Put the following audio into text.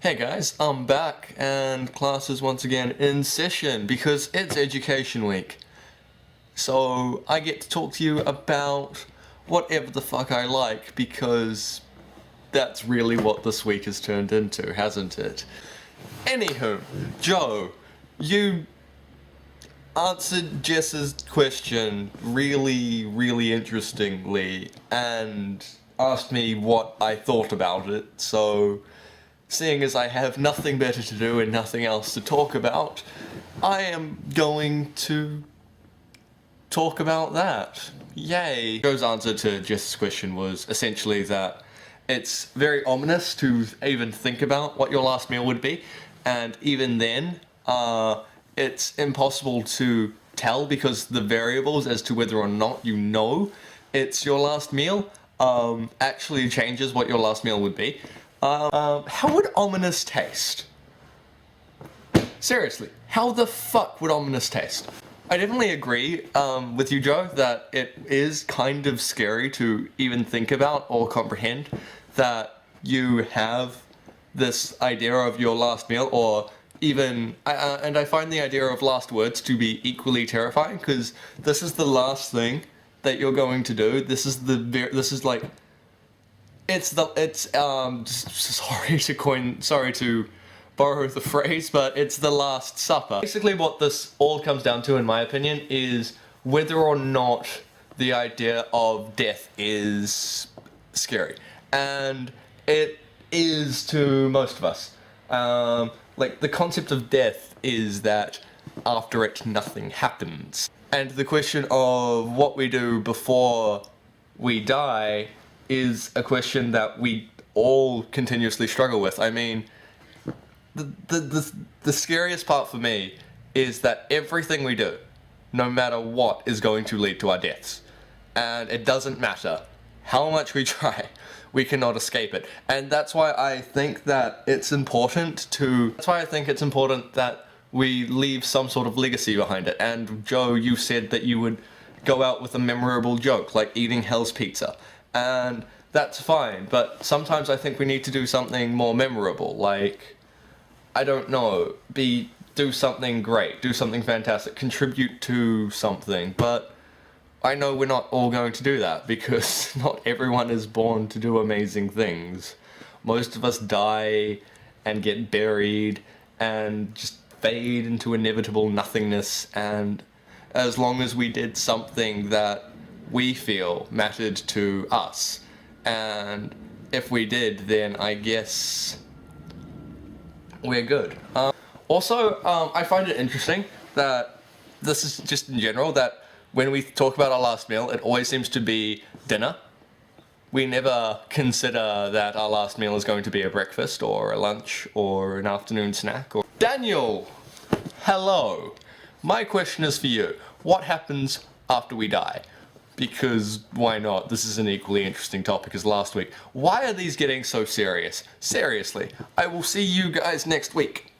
Hey guys, I'm back and class is once again in session because it's education week. So I get to talk to you about whatever the fuck I like because that's really what this week has turned into, hasn't it? Anywho, Joe, you answered Jess's question really interestingly and asked me what I thought about it, so seeing as I have nothing better to do and nothing else to talk about, I am going to talk about that. Yay! Joe's answer to Jess's question was essentially that it's very ominous to even think about what your last meal would be, and even then, it's impossible to tell because the variables as to whether or not you know it's your last meal actually changes what your last meal would be. How would ominous taste? Seriously, how the fuck would ominous taste? I definitely agree with you, Joe, that it is kind of scary to even think about or comprehend that you have this idea of your last meal, or even, and I find the idea of last words to be equally terrifying, because this is the last thing that you're going to do. This is like, sorry to borrow the phrase, but it's the Last Supper. Basically what this all comes down to, in my opinion, is whether or not the idea of death is scary. And it is to most of us. Like, the concept of death is that after it, nothing happens. And the question of what we do before we die is a question that we all continuously struggle with. I mean, the scariest part for me is that everything we do, no matter what, is going to lead to our deaths. And it doesn't matter how much we try, we cannot escape it. And that's why I think that it's important that we leave some sort of legacy behind it. And Joe, you said that you would go out with a memorable joke, like eating Hell's Pizza. And that's fine, but sometimes I think we need to do something more memorable, like, I don't know, do something great, do something fantastic, contribute to something, but I know we're not all going to do that, because not everyone is born to do amazing things. Most of us die and get buried and just fade into inevitable nothingness, and as long as we did something that we feel mattered to us, and if we did, then I guess we're good. Also, I find it interesting that this is just in general, that when we talk about our last meal, it always seems to be dinner. We never consider that our last meal is going to be a breakfast or a lunch or an afternoon snack. Or Daniel, hello. My question is for you. What happens after we die? Because why not? This is an equally interesting topic as last week. Why are these getting so serious? Seriously, I will see you guys next week.